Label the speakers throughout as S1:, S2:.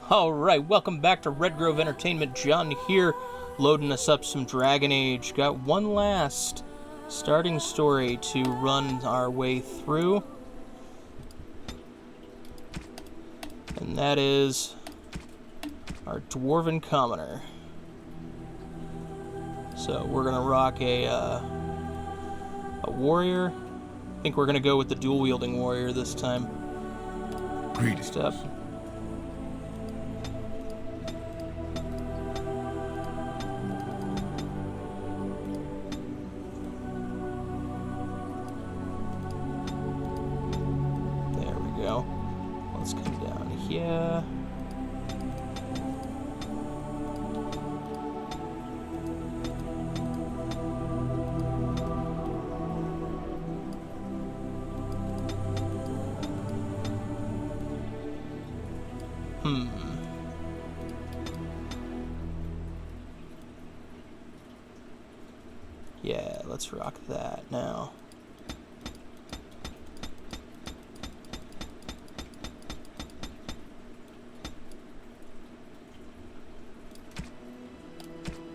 S1: Alright, welcome back to Red Grove Entertainment. John here, loading us up some Dragon Age. Got one last starting story to run our way through. And that is our Dwarven Commoner. So we're gonna rock a warrior. I think we're gonna go with the dual-wielding warrior this time.
S2: Greetings.
S1: Step. Let's come down here. Yeah, let's rock that now.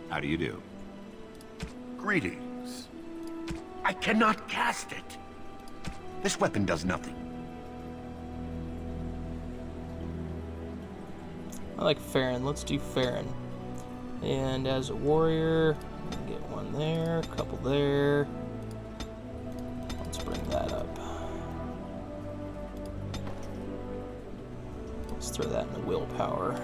S2: How do you do? Greetings. I cannot cast it. This weapon does nothing.
S1: I like Farron. Let's do Farron. And as a warrior, get one there, a couple there. Let's bring that up. Let's throw that in the willpower.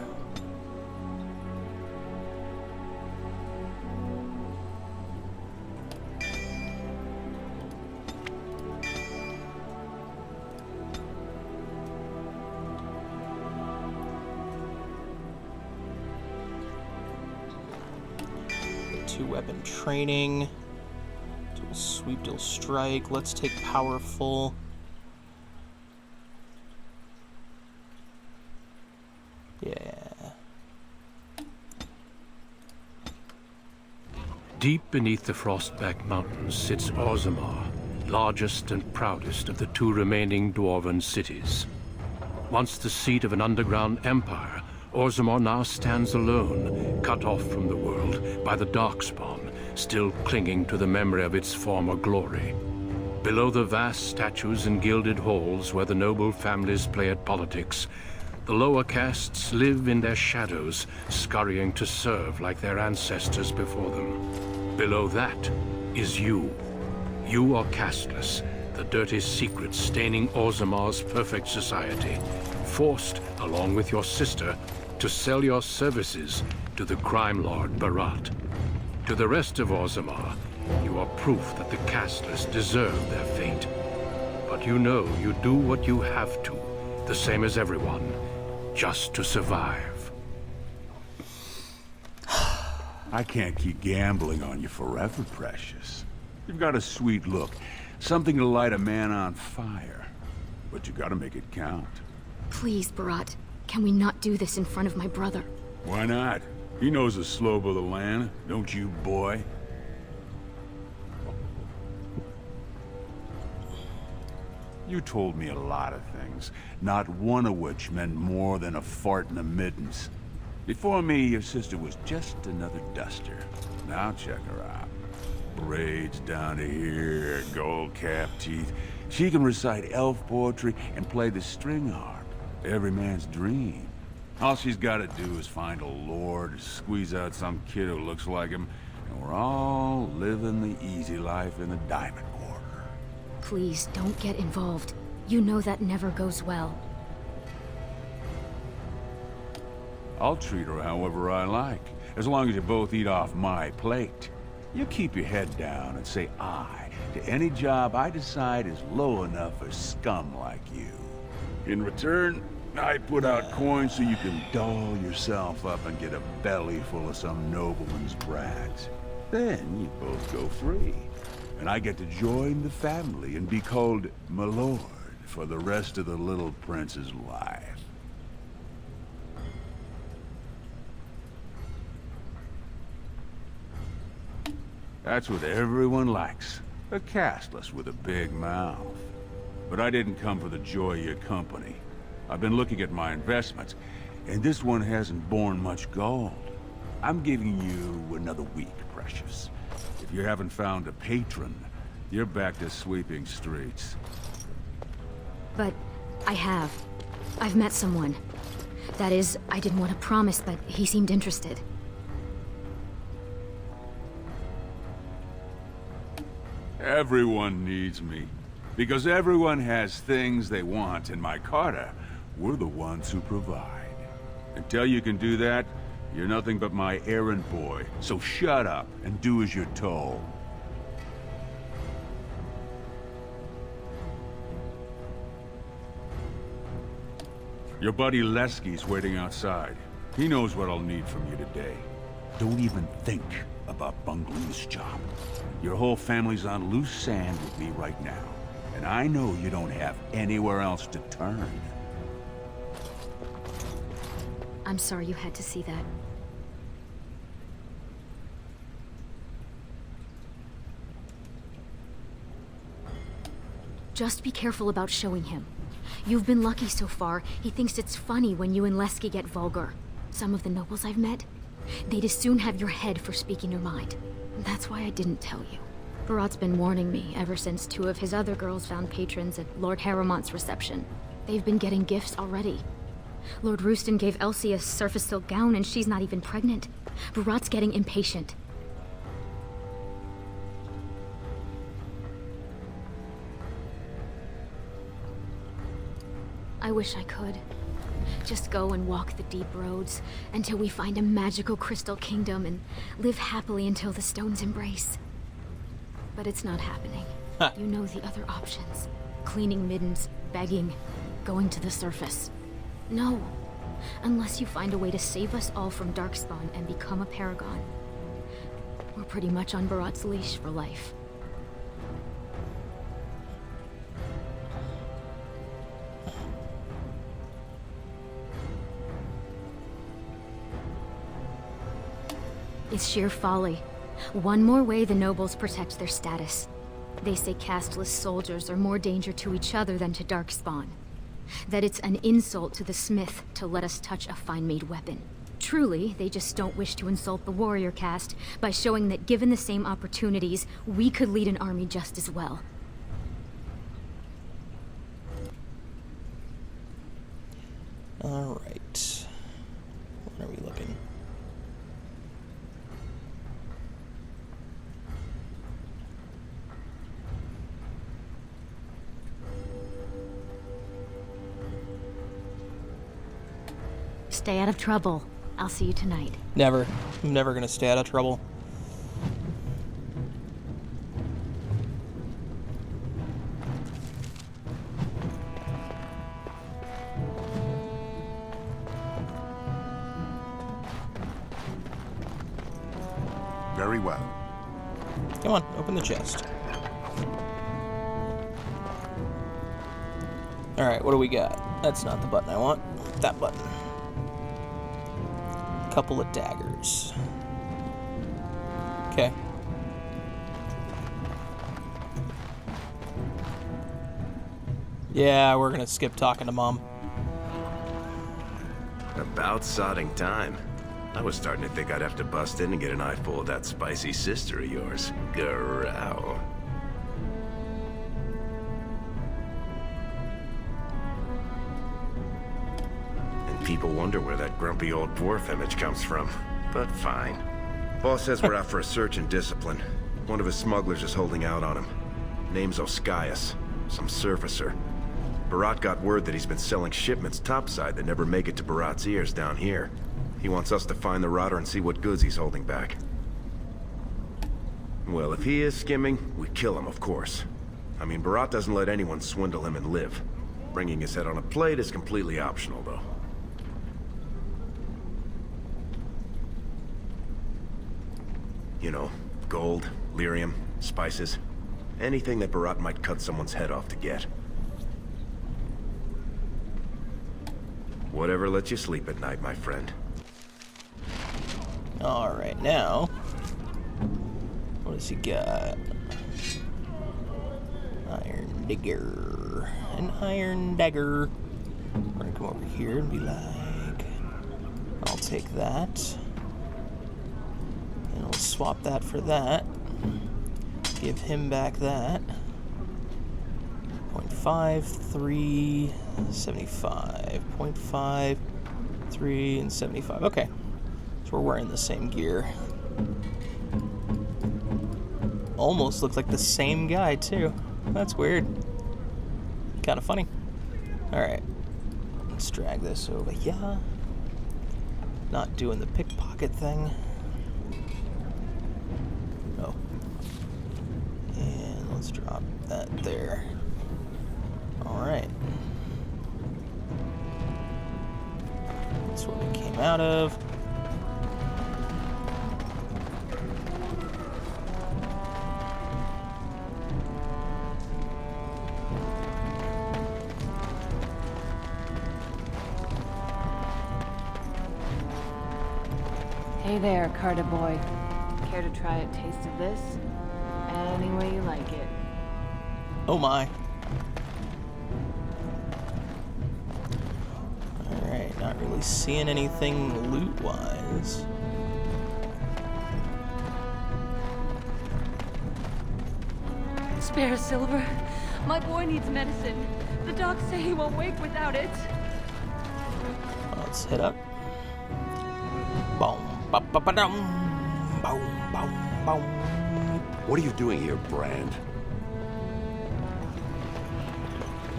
S1: Two-weapon training. Dual sweep, dual strike. Let's take powerful. Yeah.
S3: Deep beneath the Frostback Mountains sits Orzammar, largest and proudest of the two remaining Dwarven cities. Once the seat of an underground empire, Orzammar now stands alone, cut off from the world by the Darkspawn, still clinging to the memory of its former glory. Below the vast statues and gilded halls where the noble families play at politics, the lower castes live in their shadows, scurrying to serve like their ancestors before them. Below that is you. You are casteless, the dirty secret staining Orzammar's perfect society, forced, along with your sister, to sell your services to the crime lord Barat. To the rest of Orzammar, you are proof that the casteless deserve their fate. But you know you do what you have to, the same as everyone, just to survive.
S4: I can't keep gambling on you forever, Precious. You've got a sweet look, something to light a man on fire. But you gotta make it count.
S5: Please, Barat. Can we not do this in front of my brother?
S4: Why not? He knows the slope of the land, don't you, boy? You told me a lot of things, not one of which meant more than a fart in the middens. Before me, your sister was just another duster. Now check her out. Braids down to here, gold-capped teeth. She can recite elf poetry and play the string harp. Every man's dream. All she's got to do is find a lord, squeeze out some kid who looks like him, and we're all living the easy life in the Diamond Quarter.
S5: Please, don't get involved. You know that never goes well.
S4: I'll treat her however I like, as long as you both eat off my plate. You keep your head down and say aye to any job I decide is low enough for scum like you. In return, I put out coins so you can doll yourself up and get a belly full of some nobleman's brats. Then you both go free, and I get to join the family and be called my lord for the rest of the little prince's life. That's what everyone likes. A casteless with a big mouth. But I didn't come for the joy of your company. I've been looking at my investments, And this one hasn't borne much gold. I'm giving you another week, Precious. If you haven't found a patron, you're back to sweeping streets.
S5: But I have. I've met someone. That is, I didn't want to promise, but he seemed interested.
S4: Everyone needs me. Because everyone has things they want, and my Carter, we're the ones who provide. Until you can do that, you're nothing but my errand boy. So shut up and do as you're told. Your buddy Lesky's waiting outside. He knows what I'll need from you today. Don't even think about bungling this job. Your whole family's on loose sand with me right now. And I know you don't have anywhere else to turn.
S5: I'm sorry you had to see that. Just be careful about showing him. You've been lucky so far. He thinks it's funny when you and Lesky get vulgar. Some of the nobles I've met, they'd as soon have your head for speaking your mind. That's why I didn't tell you. Barat's been warning me ever since 2 of his other girls found patrons at Lord Harremont's reception. They've been getting gifts already. Lord Rooston gave Elsie a surface silk gown and she's not even pregnant. Barat's getting impatient. I wish I could. Just go and walk the deep roads until we find a magical crystal kingdom and live happily until the stones embrace. But it's not happening. You know the other options. Cleaning middens, begging, going to the surface. No. Unless you find a way to save us all from Darkspawn and become a paragon. We're pretty much on Barat's leash for life. It's sheer folly. One more way the nobles protect their status. They say casteless soldiers are more danger to each other than to Darkspawn. That it's an insult to the smith to let us touch a fine-made weapon. Truly, they just don't wish to insult the warrior caste by showing that given the same opportunities, we could lead an army just as well.
S1: All right. What are we looking?
S5: Stay out of trouble. I'll see you tonight.
S1: Never. I'm never gonna stay out of trouble.
S2: Very well.
S1: Come on, open the chest. Alright, what do we got? That's not the button I want. That button. Couple of daggers. Okay. Yeah, we're gonna skip talking to Mom.
S6: About sodding time. I was starting to think I'd have to bust in and get an eyeful of that spicy sister of yours. Growl. And people wonder where that grumpy old dwarf image comes from. But fine. Boss says we're out for a search and discipline. One of his smugglers is holding out on him. Name's Oskias. Some surfacer. Barat got word that he's been selling shipments topside that never make it to Barat's ears down here. He wants us to find the rotter and see what goods he's holding back. Well, if he is skimming, we kill him, of course. I mean, Barat doesn't let anyone swindle him and live. Bringing his head on a plate is completely optional, though. You know, gold, lyrium, spices. Anything that Barat might cut someone's head off to get. Whatever lets you sleep at night, my friend.
S1: Alright, now. What does he got? Iron dagger. An iron dagger. We're gonna come over here and be like... take that. And we'll swap that for that. Give him back that. 0.5, 3, 75. 0.5, 3, and 75. Okay. So we're wearing the same gear. Almost looks like the same guy, too. That's weird. Kind of funny. Alright. Let's drag this over here. Not doing the pickpocket thing. No. And let's drop that there. Alright. That's where we came out of.
S7: Hey there, Carter boy. Care to try a taste of this? Any way you like it.
S1: Oh my. Alright, not really seeing anything loot-wise.
S8: Spare silver. My boy needs medicine. The docs say he won't wake without it.
S1: Let's hit up. Boom, ba ba ba dum. Boom, boom, boom.
S2: What are you doing here, Brand?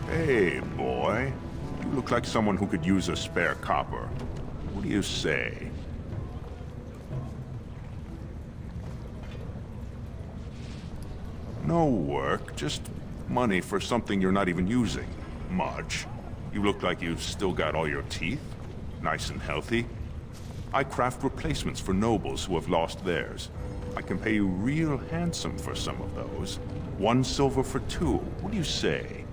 S4: Hey, boy. You look like someone who could use a spare copper. What do you say? No work, just money for something you're not even using. Much. You look like you've still got all your teeth. Nice and healthy. I craft replacements for nobles who have lost theirs. I can pay you real handsome for some of those. 1 silver for 2. What do you say?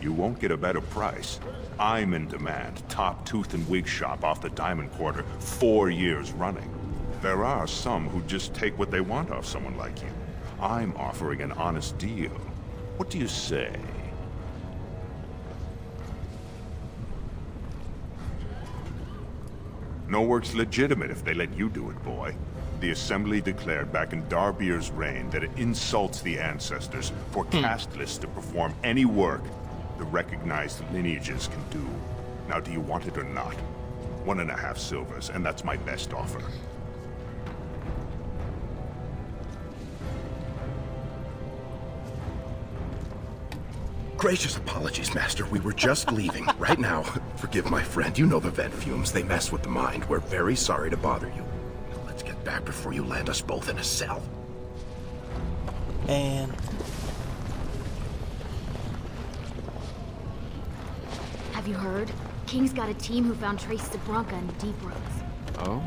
S4: You won't get a better price. I'm in demand. Top tooth and wig shop off the Diamond Quarter, 4 years running. There are some who just take what they want off someone like you. I'm offering an honest deal. What do you say? No work's legitimate if they let you do it, boy. The Assembly declared back in Darbier's reign that it insults the ancestors for casteless to perform any work the recognized lineages can do. Now, do you want it or not? 1.5 silvers, and that's my best offer.
S2: Gracious apologies, Master. We were just leaving. Right now. Forgive my friend. You know the vent fumes. They mess with the mind. We're very sorry to bother you. Now let's get back before you land us both in a cell.
S1: Man.
S5: Have you heard? King's got a team who found traces of Bronca in the deep roads.
S9: Oh?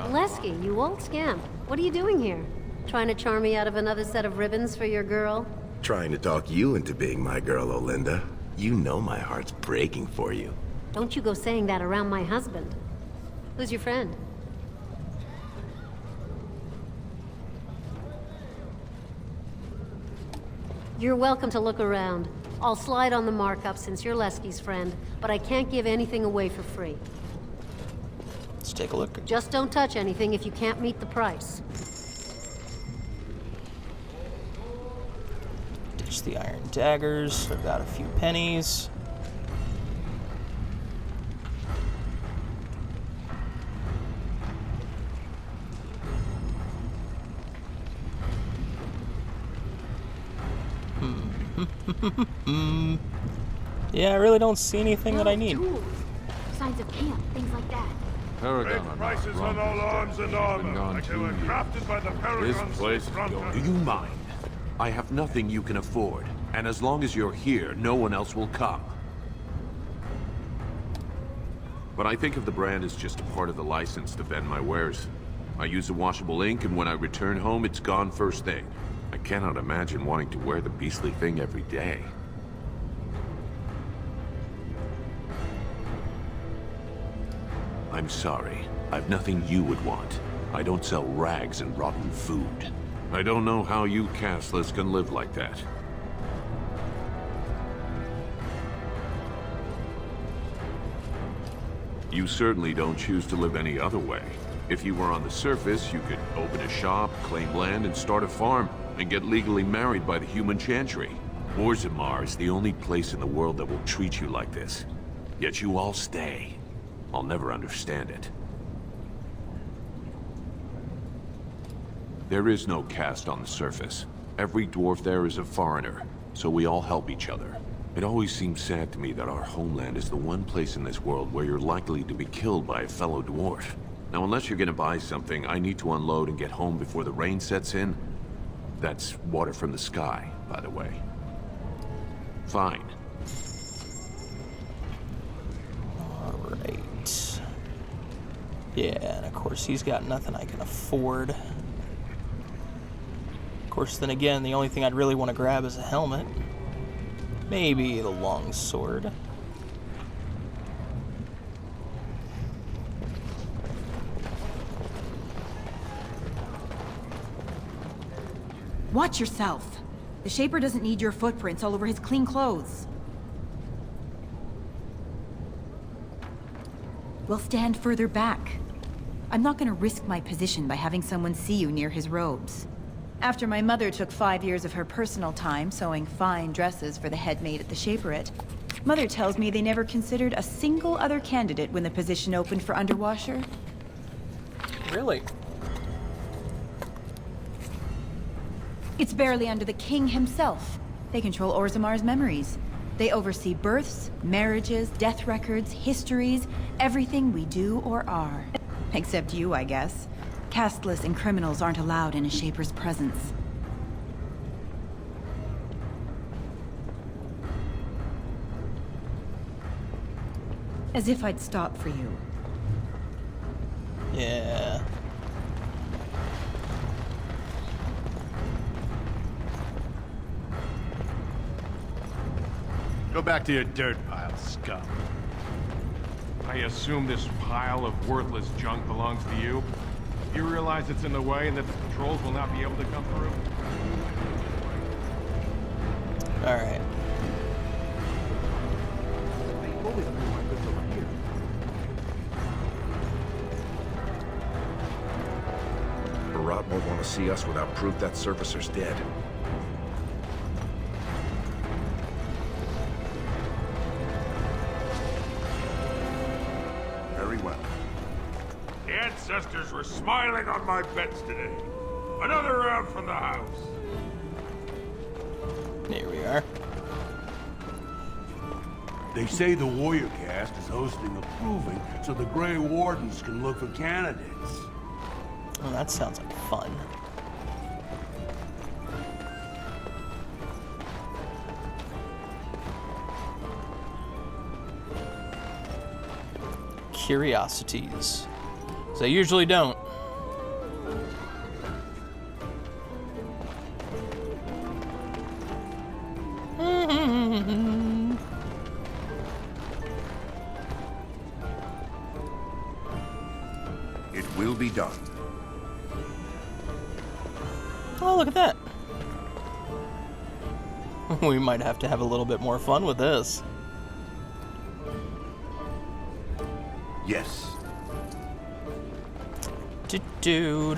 S10: Lesky, you old scamp. What are you doing here? Trying to charm me out of another set of ribbons for your girl?
S2: Trying to talk you into being my girl, Olinda. You know my heart's breaking for you.
S10: Don't you go saying that around my husband. Who's your friend? You're welcome to look around. I'll slide on the markup since you're Lesky's friend, but I can't give anything away for free.
S1: Let's take a look.
S10: Just don't touch anything if you can't meet the price.
S1: Ditch the iron daggers. I've got a few pennies. Yeah, I really don't see anything that I need.
S5: Tools. Signs of camp, things like that.
S9: Paragon.
S11: Prices on all arms and armor, like they were crafted by the
S9: This
S11: paragons
S9: place is
S11: of Bronca.
S9: going.
S12: Do you mind? I have nothing you can afford, and as long as you're here, no one else will come. But I think of the brand as just a part of the license to vend my wares. I use a washable ink, and when I return home, it's gone first thing. I cannot imagine wanting to wear the beastly thing every day. I'm sorry. I've nothing you would want. I don't sell rags and rotten food. I don't know how you castless can live like that. You certainly don't choose to live any other way. If you were on the surface, you could open a shop, claim land, and start a farm, and get legally married by the human chantry. Orzammar is the only place in the world that will treat you like this. Yet you all stay. I'll never understand it. There is no caste on the surface. Every dwarf there is a foreigner, so we all help each other. It always seems sad to me that our homeland is the one place in this world where you're likely to be killed by a fellow dwarf. Now, unless you're gonna buy something, I need to unload and get home before the rain sets in. That's water from the sky, by the way. Fine.
S1: Alright. Yeah, and of course he's got nothing I can afford. Of course, then again, the only thing I'd really want to grab is a helmet. Maybe the long sword.
S9: Watch yourself. The Shaper doesn't need your footprints all over his clean clothes. We'll stand further back. I'm not gonna risk my position by having someone see you near his robes. After my mother took 5 years of her personal time sewing fine dresses for the head maid at the Shaperate, Mother tells me they never considered a single other candidate when the position opened for underwasher.
S1: Really?
S9: It's barely under the king himself. They control Orzammar's memories. They oversee births, marriages, death records, histories, everything we do or are. Except you, I guess. Casteless and criminals aren't allowed in a Shaper's presence. As if I'd stop for you.
S1: Yeah.
S11: Go back to your dirt pile, scum. I assume this pile of worthless junk belongs to you? You realize it's in the way and that the patrols will not be able to come through?
S1: Alright.
S2: Barat won't want to see us without proof that surfacer's dead.
S4: Very well.
S11: The ancestors were smiling on my beds today. Another round from the house.
S1: Here we are.
S13: They say the warrior caste is hosting a proving so the Grey Wardens can look for candidates.
S1: Oh, that sounds like fun. Curiosities. So I usually don't.
S2: It will be done.
S1: Oh, look at that. We might have to have a little bit more fun with this.
S2: Yes.
S1: Do.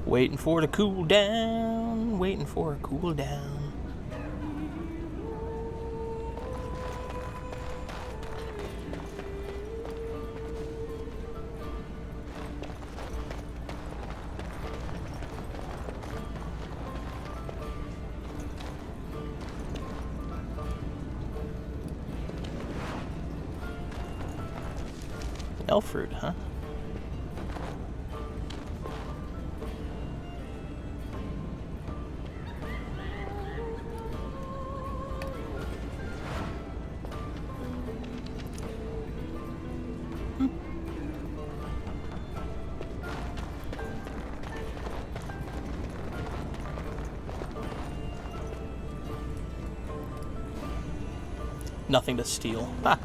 S1: Waiting for the cool down. Waiting for a cool down. Elf fruit, huh? Nothing to steal. Ha!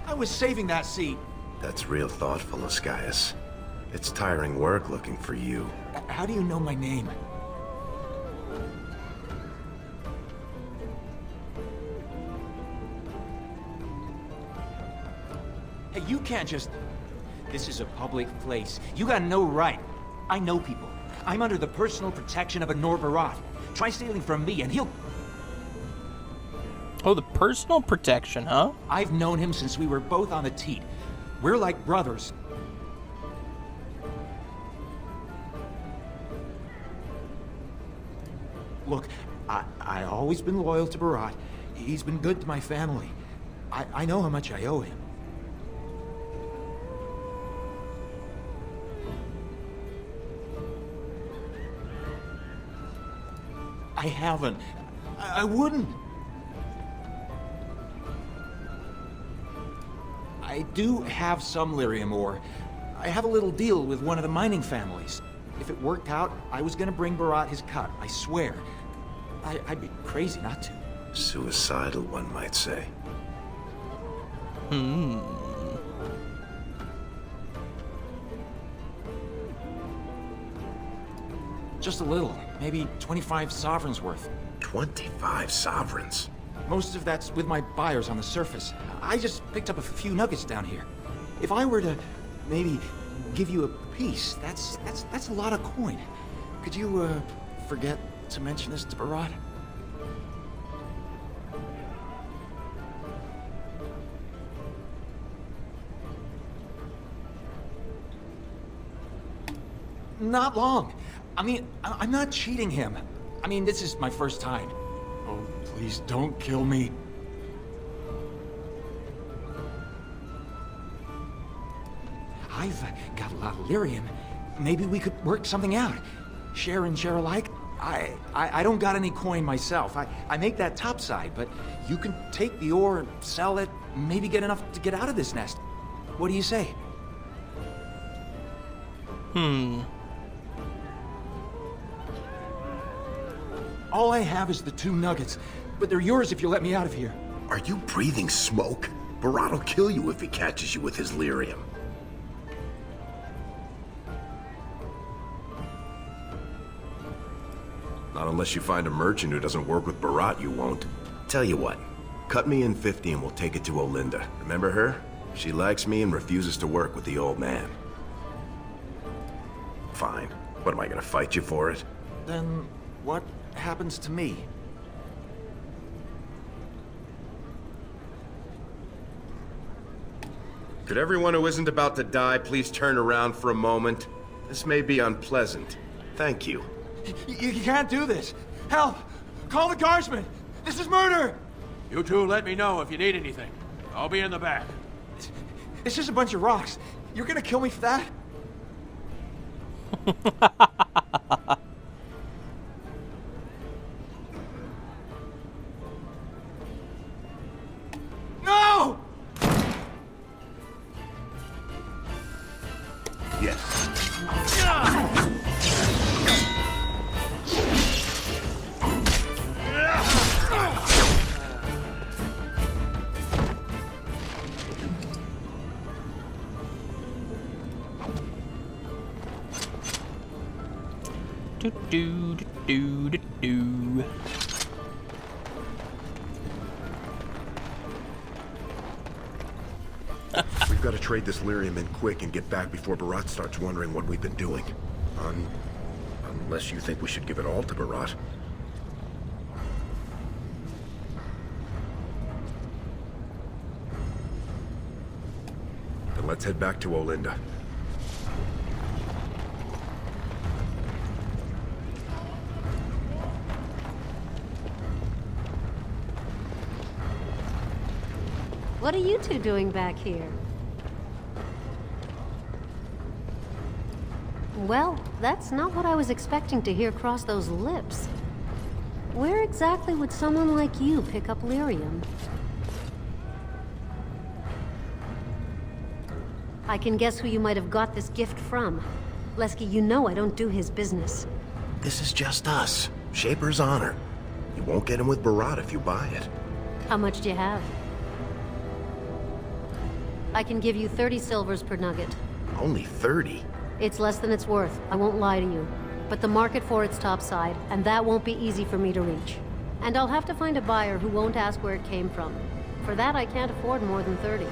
S14: I was saving that seat.
S2: That's real thoughtful, Ascaius. It's tiring work looking for you.
S14: How do you know my name? Hey, you can't just... This is a public place. You got no right. I know people. I'm under the personal protection of a Norbarat. Try stealing from me and he'll...
S1: Oh, the personal protection, huh?
S14: I've known him since we were both on the teat. We're like brothers. Look, I always been loyal to Barat. He's been good to my family. I know how much I owe him. I haven't. I wouldn't. I do have some lyrium ore. I have a little deal with one of the mining families. If it worked out, I was gonna bring Barat his cut, I swear. I'd be crazy not to.
S2: Suicidal, one might say.
S14: Just a little. Maybe 25 sovereigns worth.
S2: 25 sovereigns?
S14: Most of that's with my buyers on the surface. I just picked up a few nuggets down here. If I were to maybe give you a piece, that's a lot of coin. Could you forget to mention this to Barat? Not long. I mean, I'm not cheating him. I mean, this is my first time. Oh, please don't kill me. I've got a lot of lyrium. Maybe we could work something out. Share and share alike. I don't got any coin myself. I make that topside, but you can take the ore and sell it, maybe get enough to get out of this nest. What do you say? All I have is the 2 nuggets, but they're yours if you let me out of here.
S2: Are you breathing smoke? Barat will kill you if he catches you with his lyrium.
S6: Not unless you find a merchant who doesn't work with Barat, you won't.
S2: Tell you what, cut me in 50 and we'll take it to Olinda. Remember her? She likes me and refuses to work with the old man. Fine. What, am I gonna fight you for it?
S14: Then what happens to me?
S6: Could everyone who isn't about to die please turn around for a moment? This may be unpleasant. Thank you.
S14: You can't do this. Help! Call the guardsmen! This is murder!
S3: You two let me know if you need anything. I'll be in the back.
S14: It's just a bunch of rocks. You're gonna kill me for that? No!
S2: Yes.
S1: Do do do do do.
S2: We've got to trade this lyrium in quick and get back before Barat starts wondering what we've been doing. Unless you think we should give it all to Barat.
S6: Then let's head back to Olinda.
S10: What are you two doing back here? Well, that's not what I was expecting to hear cross those lips. Where exactly would someone like you pick up lyrium? I can guess who you might have got this gift from. Lesky, you know I don't do his business.
S2: This is just us. Shaper's honor. You won't get him with Barat if you buy it.
S10: How much do you have? I can give you 30 silvers per nugget.
S2: Only 30?
S10: It's less than it's worth, I won't lie to you. But the market for it's topside, and that won't be easy for me to reach. And I'll have to find a buyer who won't ask where it came from. For that, I can't afford more than 30.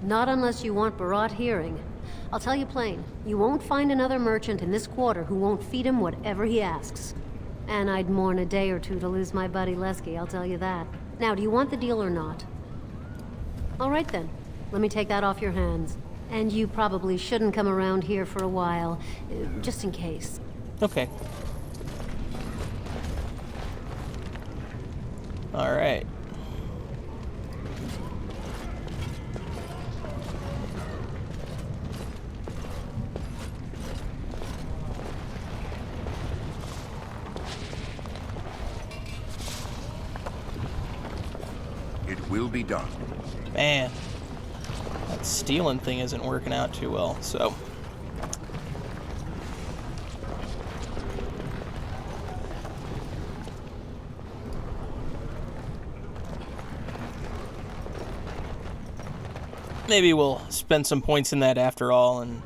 S10: Not unless you want Barat hearing. I'll tell you plain, you won't find another merchant in this quarter who won't feed him whatever he asks. And I'd mourn a day or two to lose my buddy Lesky, I'll tell you that. Now, do you want the deal or not? All right then, let me take that off your hands. And you probably shouldn't come around here for a while, just in case.
S1: Okay. All right.
S2: It will be done.
S1: Man, that stealing thing isn't working out too well, so... maybe we'll spend some points in that after all and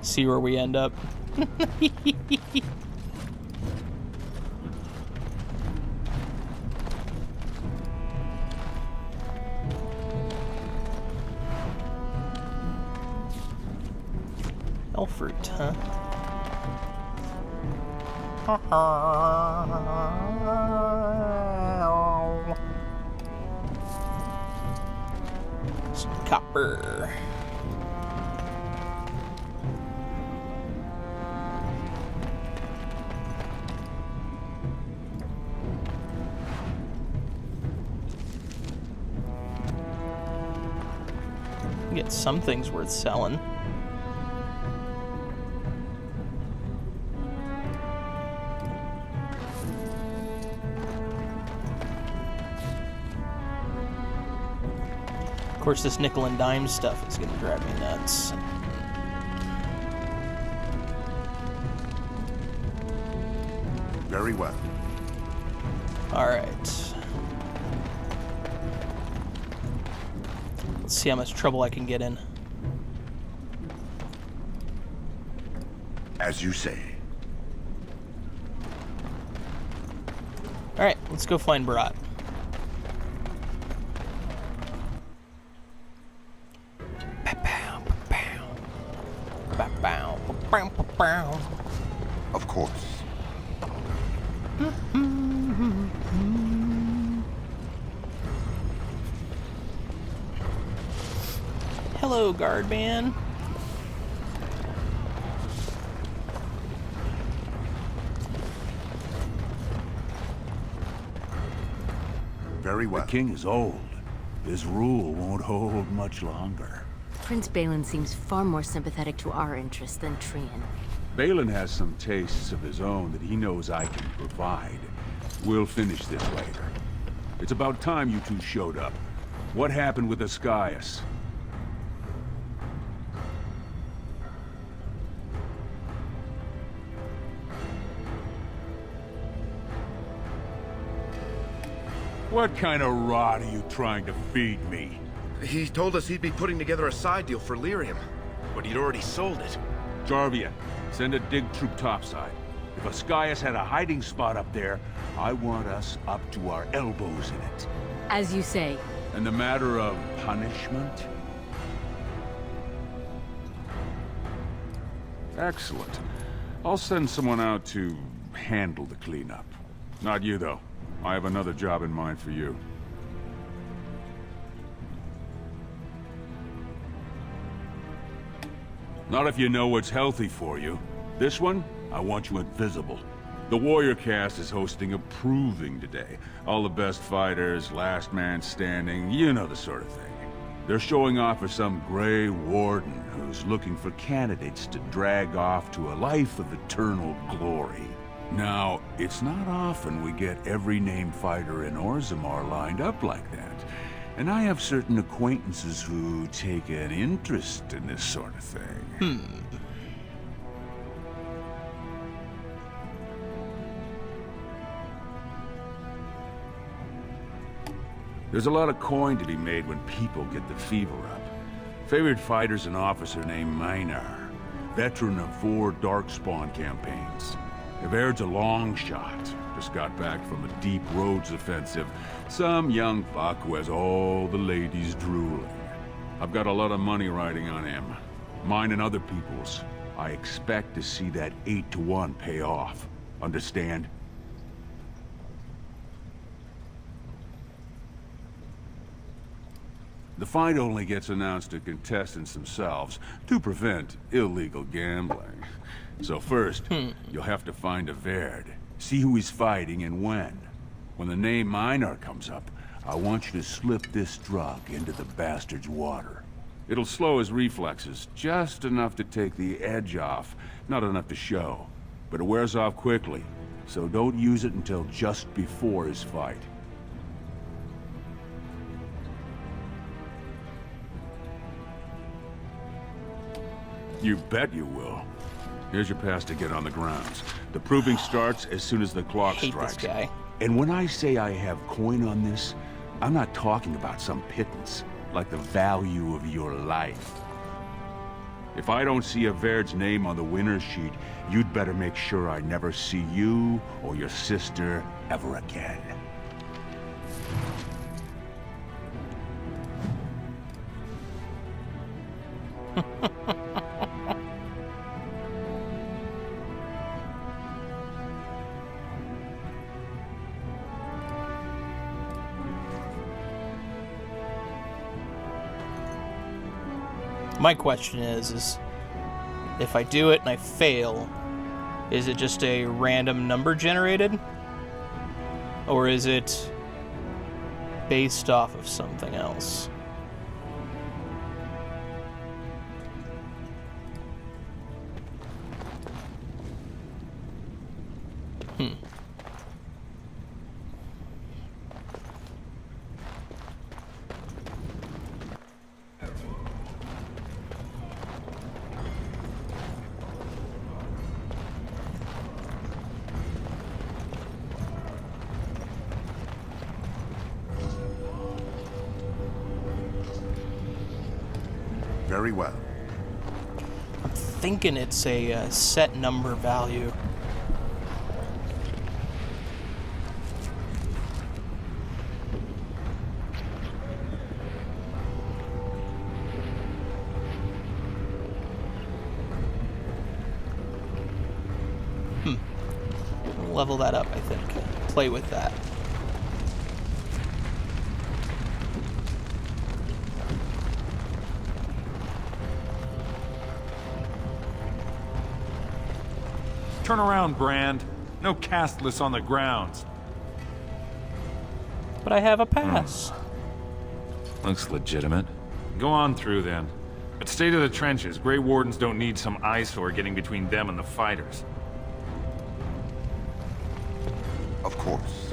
S1: see where we end up. Fruit, huh? Some copper. Get some things worth selling. Of course, this nickel and dime stuff is gonna drive me nuts.
S2: Very well.
S1: All right. Let's see how much trouble I can get in.
S2: As you say.
S1: All right, let's go find Barat.
S2: Of course.
S1: Hello, guard man.
S2: Very well.
S13: The king is old. His rule won't hold much longer.
S15: Prince Balin seems far more sympathetic to our interests than Trian.
S4: Balin has some tastes of his own that he knows I can provide. We'll finish this later. It's about time you two showed up. What happened with Ascaius? What kind of rot are you trying to feed me?
S6: He told us he'd be putting together a side deal for Lyrium, but he'd already sold it.
S4: Jarvia, send a dig troop topside. If Ascaius had a hiding spot up there, I want us up to our elbows in it.
S15: As you say.
S4: And the matter of punishment? Excellent. I'll send someone out to handle the cleanup. Not you, though. I have another job in mind for you. Not if you know what's healthy for you. This one, I want you invisible. The warrior cast is hosting a proving today. All the best fighters, last man standing, you know the sort of thing. They're showing off for some Grey Warden who's looking for candidates to drag off to a life of eternal glory. Now, it's not often we get every named fighter in Orzammar lined up like that. And I have certain acquaintances who take an interest in this sort of thing. There's a lot of coin to be made when people get the fever up. Favorite fighter's an officer named Minar, veteran of 4 Darkspawn campaigns. Everd's a long shot. Just got back from a deep roads offensive. Some young buck who has all the ladies drooling. I've got a lot of money riding on him. Mine and other people's. I expect to see that 8-to-1 pay off. Understand? The fight only gets announced to contestants themselves to prevent illegal gambling. So first, you'll have to find Everd. See who he's fighting and when. When the name Minar comes up, I want you to slip this drug into the bastard's water. It'll slow his reflexes, just enough to take the edge off, not enough to show. But it wears off quickly, so don't use it until just before his fight. You bet you will. Here's your pass to get on the grounds. The proving starts as soon as the clock strikes.
S1: This guy.
S4: And when I say I have coin on this, I'm not talking about some pittance, like the value of your life. If I don't see Everd's name on the winner's sheet, you'd better make sure I never see you or your sister ever again.
S1: My question is if I do it and I fail, is it just a random number generated? Or is it based off of something else?
S2: Very well.
S1: I'm thinking it's a set number value. Level that up, I think. Play with that.
S16: Turn around, Brand. No castless on the grounds.
S1: But I have a pass.
S16: Looks legitimate. Go on through, then. But stay to the trenches. Grey Wardens don't need some eyesore getting between them and the fighters.
S2: Of course.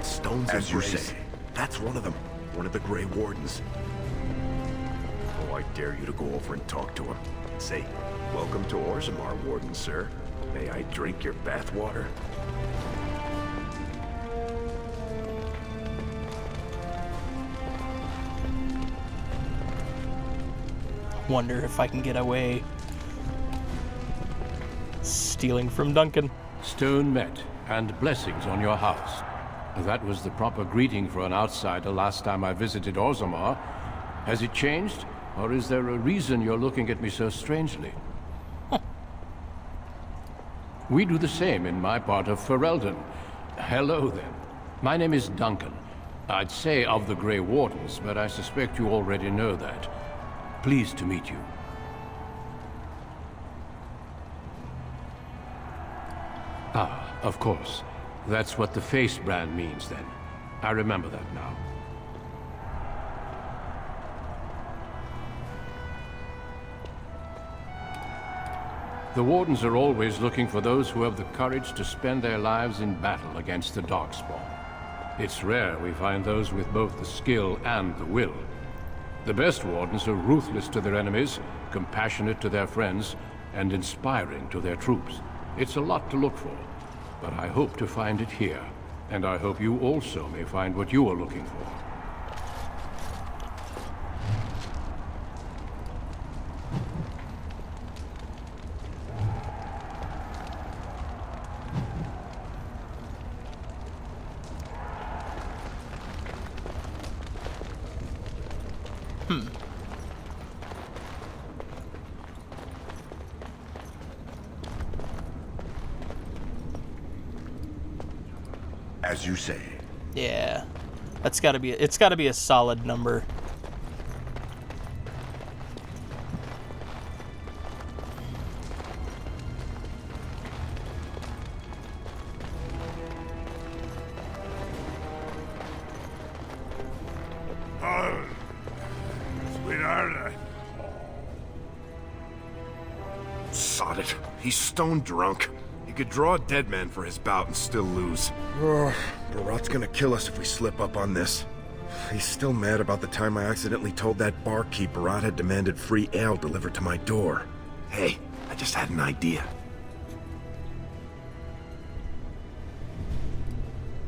S2: Stones as you say. That's one of them. One of the Grey Wardens. Oh, I dare you to go over and talk to him. Say, welcome to Orzammar, Warden, sir. May I drink your bathwater?
S1: Wonder if I can get away stealing from Duncan.
S3: Stone met, and blessings on your house. That was the proper greeting for an outsider last time I visited Orzammar. Has it changed? Or is there a reason you're looking at me so strangely? We do the same in my part of Ferelden. Hello, then. My name is Duncan. I'd say of the Grey Wardens, but I suspect you already know that. Pleased to meet you. Ah, of course. That's what the face brand means, then. I remember that now. The Wardens are always looking for those who have the courage to spend their lives in battle against the Darkspawn. It's rare we find those with both the skill and the will. The best Wardens are ruthless to their enemies, compassionate to their friends, and inspiring to their troops. It's a lot to look for, but I hope to find it here, and I hope you also may find what you are looking for.
S2: As you say.
S1: Yeah, that's gotta be. It's gotta be a solid number.
S2: Sweetheart. Sod it. He's stone drunk. He could draw a dead man for his bout and still lose. Barat's gonna kill us if we slip up on this. He's still mad about the time I accidentally told that barkeep Barat had demanded free ale delivered to my door. Hey, I just had an idea.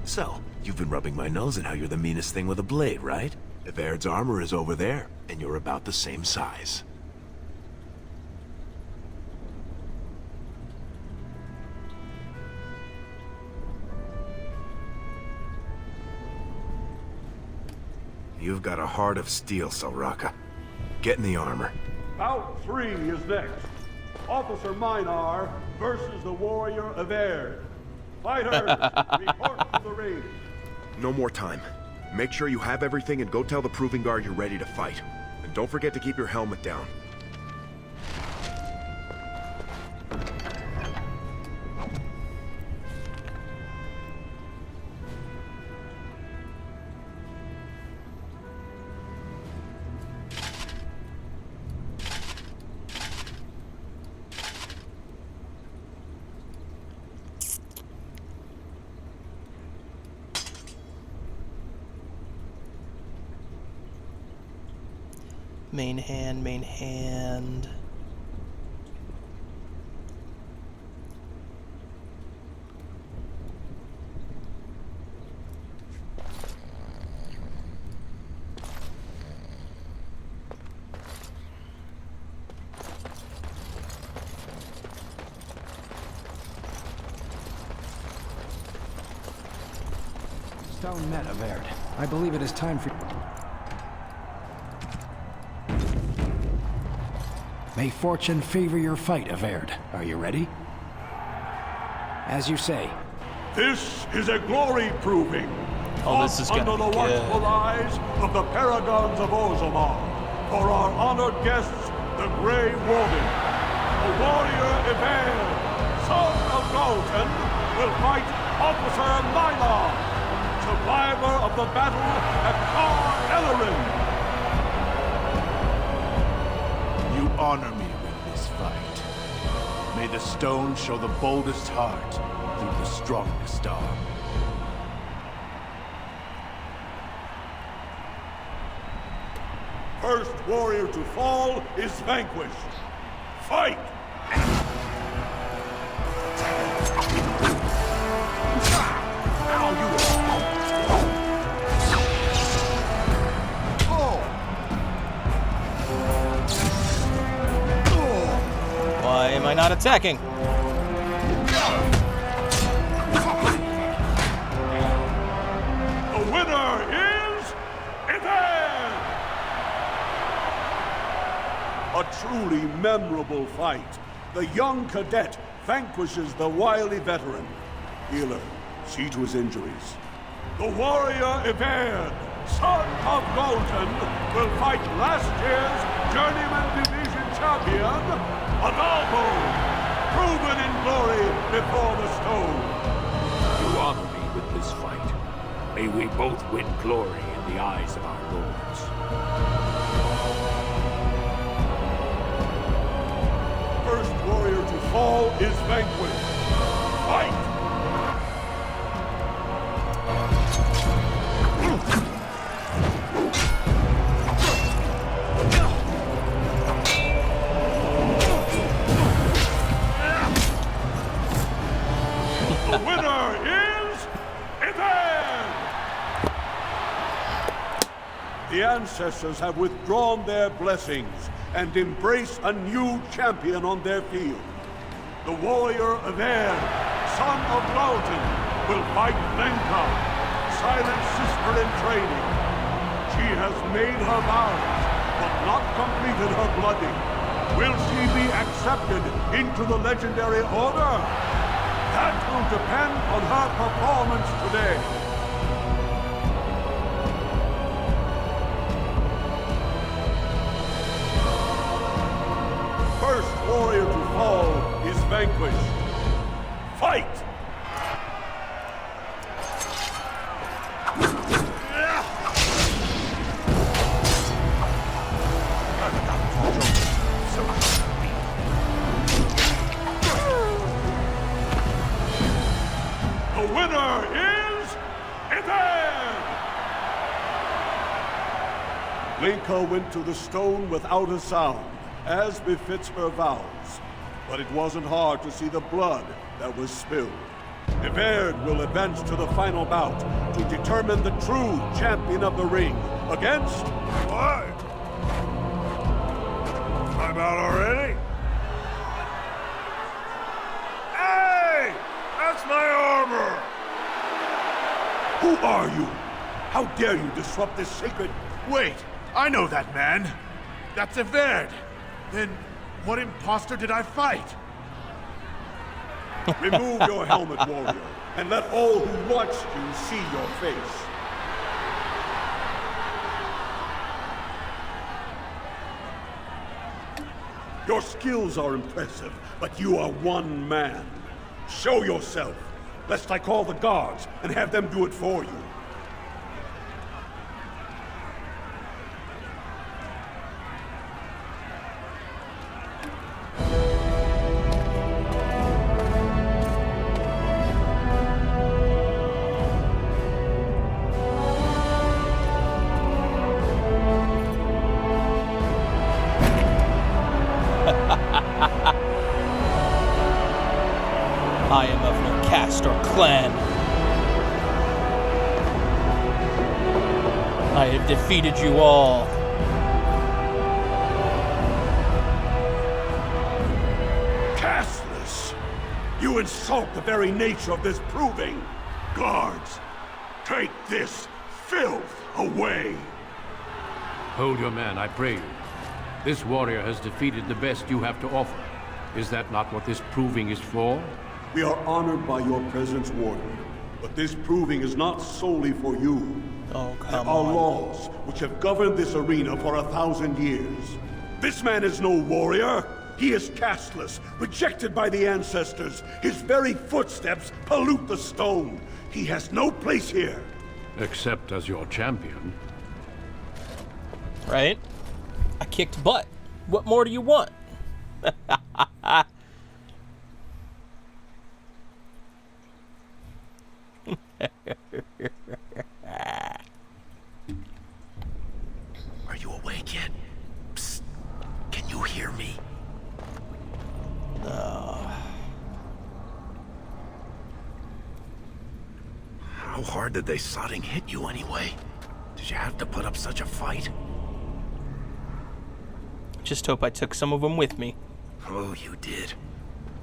S2: So, you've been rubbing my nose at how you're the meanest thing with a blade, right? Evaird's armor is over there, and you're about the same size. You've got a heart of steel, Soraka. Get in the armor.
S13: Bout 3 is next. Officer Minar versus the warrior Evaird. Fighters, report to the ring.
S2: No more time. Make sure you have everything and go tell the Proving Guard you're ready to fight. And don't forget to keep your helmet down.
S1: Main hand, main hand.
S17: Stone met Evaird. I believe it is time for... May fortune favor your fight, Evaird. Are you ready? As you say.
S13: This is a glory proving.
S1: Oh, this is gonna
S13: under the
S1: be
S13: watchful
S1: good.
S13: eyes of the paragons of Orzammar. For our honored guests, the Grey Warden. The warrior Evaird, son of Galton, will fight Officer Mylar, survivor of the battle at Car Ellerin.
S4: You honor me with this fight. May the stone show the boldest heart through the strongest arm.
S13: First warrior to fall is vanquished. Fight!
S1: Why am I not attacking?
S13: The winner is Evaird! A truly memorable fight. The young cadet vanquishes the wily veteran. Healer, see to his injuries. The warrior Evaird, son of Galton, will fight last year's Journeyman Division champion, Adalbo, proven in glory before the stone.
S18: You honor me with this fight. May we both win glory in the eyes of our lords.
S13: First warrior to is vanquished. Fight! The winner is Ivan! The ancestors have withdrawn their blessings and embrace a new champion on their field. The warrior Ivan, son of Lauten, will fight Lenka, silent sister in training. She has made her vows, but not completed her blooding. Will she be accepted into the legendary order? That will depend on her performance today. First warrior to fall is vanquished. Fight! The winner is Ivan! Lenka went to the stone without a sound, as befits her vows. But it wasn't hard to see the blood that was spilled. Everd will advance to the final bout to determine the true champion of the ring against... What? I'm out already? Hey! That's my armor! Who are you? How dare you disrupt this sacred...
S19: Wait, I know that man. That's Everd. Then, what imposter did I fight?
S13: Remove your helmet, warrior, and let all who watch you see your face. Your skills are impressive, but you are one man. Show yourself, lest I call the guards and have them do it for you.
S1: I am of no caste or clan. I have defeated you all.
S13: Casteless! You insult the very nature of this proving. Guards, take this filth away.
S3: Hold your man, I pray you. This warrior has defeated the best you have to offer. Is that not what this proving is for?
S13: We are honored by your presence, Warden. But this proving is not solely for you.
S1: Oh,
S13: There
S1: come
S13: are
S1: on.
S13: laws which have governed this arena for 1,000 years. This man is no warrior. He is casteless, rejected by the ancestors. His very footsteps pollute the stone. He has no place here.
S3: Except as your champion.
S1: Right? I kicked butt. What more do you want?
S2: Are you awake yet? Psst. Can you hear me?
S1: No.
S2: How hard did they sodding hit you anyway? Did you have to put up such a fight?
S1: Just hope I took some of them with me.
S2: Oh, you did.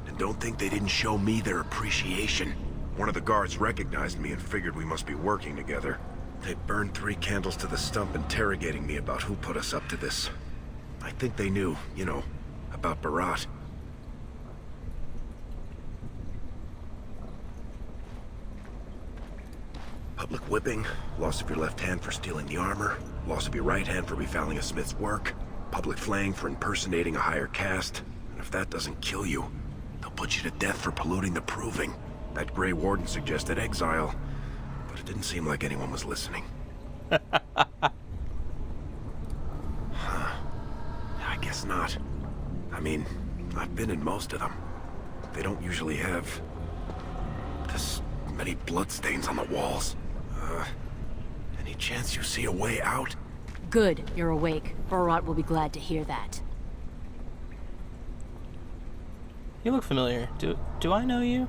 S2: And don't think they didn't show me their appreciation. One of the guards recognized me and figured we must be working together. They burned 3 candles to the stump interrogating me about who put us up to this. I think they knew, you know, about Barat. Public whipping, loss of your left hand for stealing the armor, loss of your right hand for befouling a smith's work, public flaying for impersonating a higher caste, and if that doesn't kill you, they'll put you to death for polluting the proving. That Grey Warden suggested exile, but it didn't seem like anyone was listening. Huh. I guess not. I mean, I've been in most of them.
S6: They don't usually have this many bloodstains on the walls. Any chance you see a way out?
S15: Good, you're awake. Barat will be glad to hear that.
S1: You look familiar. Do I know you?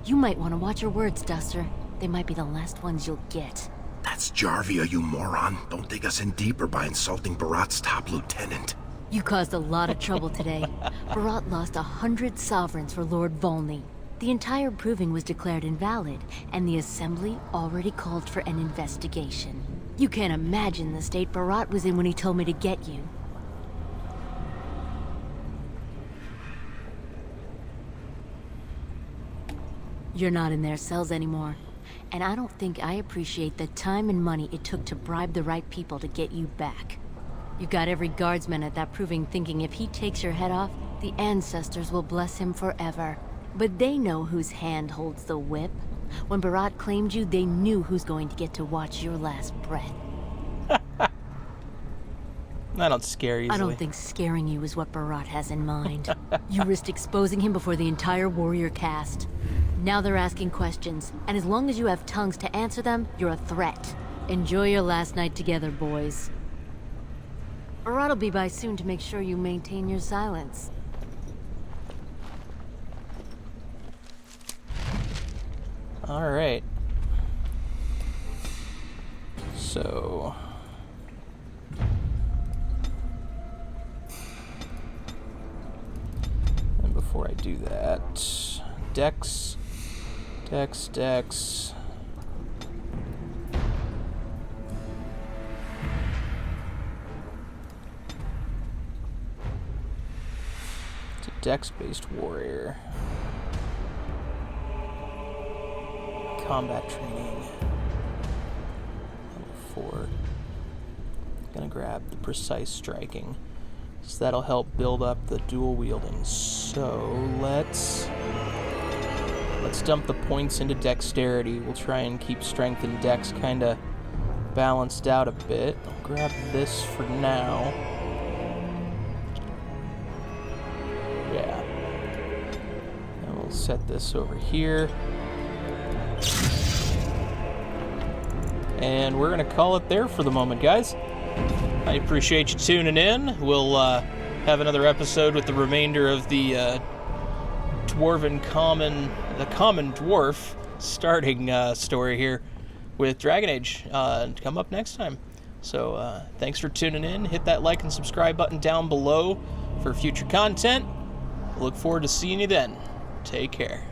S15: You might want to watch your words, Duster. They might be the last ones you'll get.
S6: That's Jarvia, you moron. Don't dig us in deeper by insulting Barat's top lieutenant.
S15: You caused a lot of trouble today. Barat lost 100 sovereigns for Lord Volney. The entire proving was declared invalid, and the Assembly already called for an investigation. You can't imagine the state Barat was in when he told me to get you. You're not in their cells anymore, and I don't think I appreciate the time and money it took to bribe the right people to get you back. You've got every guardsman at that proving thinking if he takes your head off, the ancestors will bless him forever. But they know whose hand holds the whip. When Barat claimed you, they knew who's going to get to watch your last breath.
S1: I don't scare easily.
S15: I don't think scaring you is what Barat has in mind. You risked exposing him before the entire warrior caste. Now they're asking questions, and as long as you have tongues to answer them, you're a threat. Enjoy your last night together, boys. Barat will be by soon to make sure you maintain your silence.
S1: Alright. So... and before I do that... Dex... It's a Dex-based warrior. Combat training. Level 4. Gonna grab the precise striking. So that'll help build up the dual wielding. So let's dump the points into dexterity. We'll try and keep strength and dex kind of balanced out a bit. I'll grab this for now. Yeah. And we'll set this over here. And we're going to call it there for the moment, guys. I appreciate you tuning in. We'll have another episode with the remainder of the Dwarven Common Dwarf starting story here with Dragon Age come up next time. So thanks for tuning in. Hit that like and subscribe button down below for future content. Look forward to seeing you then. Take care.